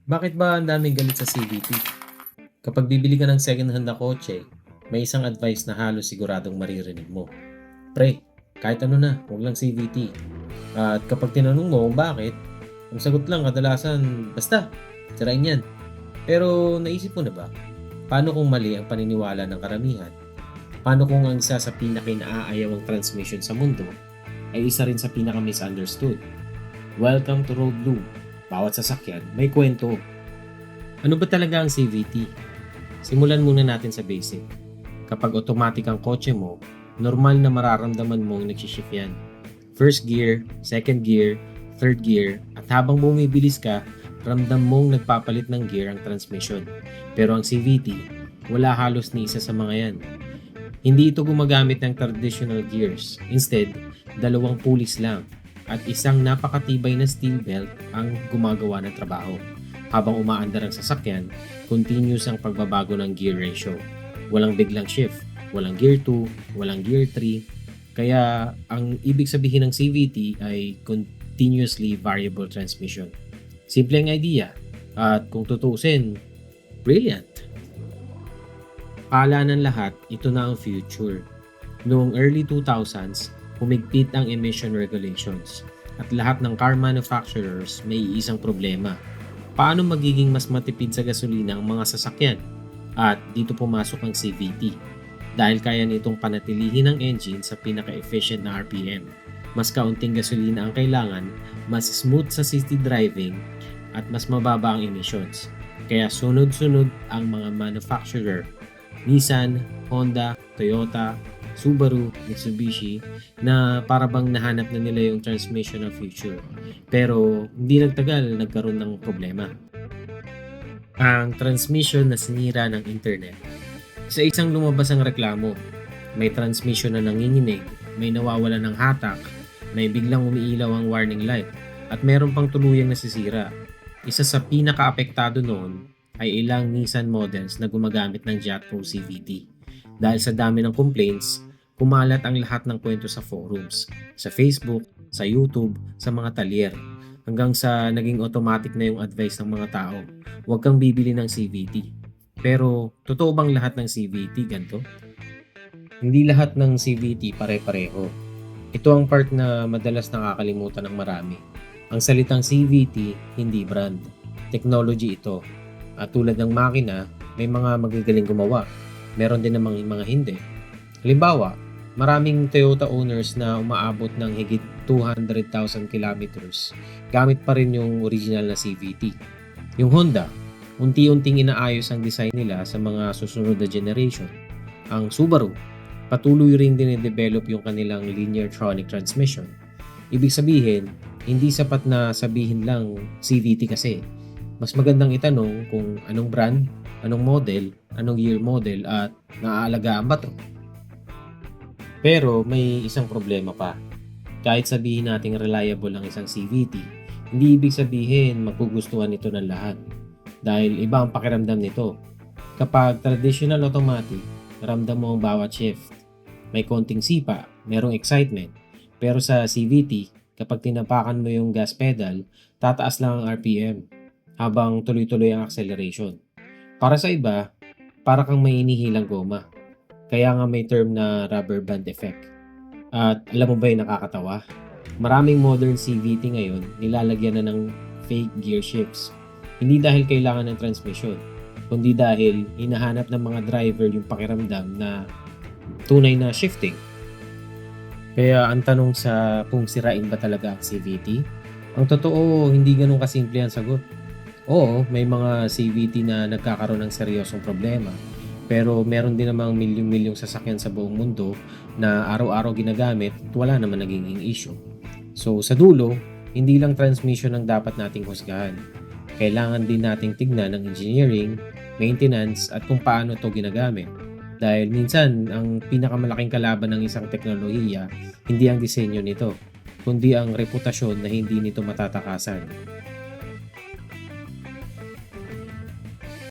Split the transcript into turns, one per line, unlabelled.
Bakit ba ang daming galit sa CVT? Kapag bibili ka ng second-hand na kotse, may isang advice na halos siguradong maririnig mo. Pre, kahit ano na, huwag lang CVT. At kapag tinanong mo kung bakit, ang sagot lang kadalasan, basta, sirain yan. Pero naisip mo na ba, paano kung mali ang paniniwala ng karamihan? Paano kung ang isa sa pinaka-inaayaw transmission sa mundo ay isa rin sa pinaka-misunderstood? Welcome to Road Blue. Bawat sasakyan may kwento. Ano ba talaga ang CVT? Simulan muna natin sa basic. Kapag automatic ang kotse mo, normal na mararamdaman mong nagsishift yan. First gear, second gear, third gear, at habang bumibilis ka, ramdam mong nagpapalit ng gear ang transmission. Pero ang CVT, wala halos ni isa sa mga yan. Hindi ito gumagamit ng traditional gears. Instead, dalawang pulis lang at isang napakatibay na steel belt ang gumagawa ng trabaho. Habang umaandar ang sasakyan, continuous ang pagbabago ng gear ratio. Walang biglang shift, walang gear 2, walang gear 3. Kaya ang ibig sabihin ng CVT ay continuously variable transmission. Simple ang idea at kung tutuusin, brilliant. Akala ng lahat, ito na ang future. Noong early 2000s, humigpit ang emission regulations at lahat ng car manufacturers may isang problema. Paano magiging mas matipid sa gasolina ang mga sasakyan? At dito pumasok ang CVT dahil kaya nitong panatilihin ang engine sa pinaka-efficient na RPM. Mas kaunting gasolina ang kailangan, mas smooth sa city driving at mas mababa ang emissions. Kaya sunod-sunod ang mga manufacturer, Nissan, Honda, Toyota, Subaru, Mitsubishi na parabang nahanap na nila yung transmission ng future. Pero hindi nagtagal nagkaroon ng problema. Ang transmission na sinira ng internet. Sa isang lumabas ang reklamo, may transmission na nanginginig, may nawawala ng hatak, may biglang umiilaw ang warning light, at meron pang tuluyang nasisira. Isa sa pinaka-apektado noon ay ilang Nissan models na gumagamit ng JATPRO CVT. Dahil sa dami ng complaints, kumalat ang lahat ng kwento sa forums, sa Facebook, sa YouTube, sa mga talyer, hanggang sa naging automatic na yung advice ng mga tao. Huwag kang bibili ng CVT. Pero, totoo bang lahat ng CVT ganito? Hindi lahat ng CVT pare-pareho. Ito ang part na madalas nakakalimutan ng marami. Ang salitang CVT, hindi brand. Technology ito. At tulad ng makina, may mga magagaling gumawa. Meron din namang mga hindi. Halimbawa, maraming Toyota owners na umaabot ng higit 200,000 kilometers gamit pa rin yung original na CVT. Yung Honda, unti-unting inaayos ang design nila sa mga susunod na generation. Ang Subaru, patuloy ring dinedevelop yung kanilang linear-tronic transmission. Ibig sabihin, hindi sapat na sabihin lang CVT kasi. Mas magandang itanong kung anong brand, anong model, anong year model at naaalagaan ba to? Pero may isang problema pa. Kahit sabihin nating reliable ang isang CVT, hindi ibig sabihin magugustuhan ito ng lahat. Dahil iba ang pakiramdam nito. Kapag traditional automatic, ramdam mo ang bawat shift. May konting sipa, merong excitement. Pero sa CVT, kapag tinapakan mo yung gas pedal, tataas lang ang RPM habang tuloy-tuloy ang acceleration. Para sa iba, para kang may inihilang goma. Kaya nga may term na rubber band effect. At alam mo ba yung nakakatawa? Maraming modern CVT ngayon nilalagyan na ng fake gear shifts. Hindi dahil kailangan ng transmission, kundi dahil hinahanap ng mga driver yung pakiramdam na tunay na shifting. Kaya ang tanong sa kung sirain ba talaga ang CVT, ang totoo hindi ganun kasimple ang sagot. Oo, may mga CVT na nagkakaroon ng seryosong problema. Pero meron din namang milyong-milyong sasakyan sa buong mundo na araw-araw ginagamit at wala naman naging issue. So sa dulo, hindi lang transmission ang dapat nating husgahan. Kailangan din nating tignan ang engineering, maintenance at kung paano ito ginagamit. Dahil minsan, ang pinakamalaking kalaban ng isang teknolohiya, hindi ang disenyo nito, kundi ang reputasyon na hindi nito matatakasan.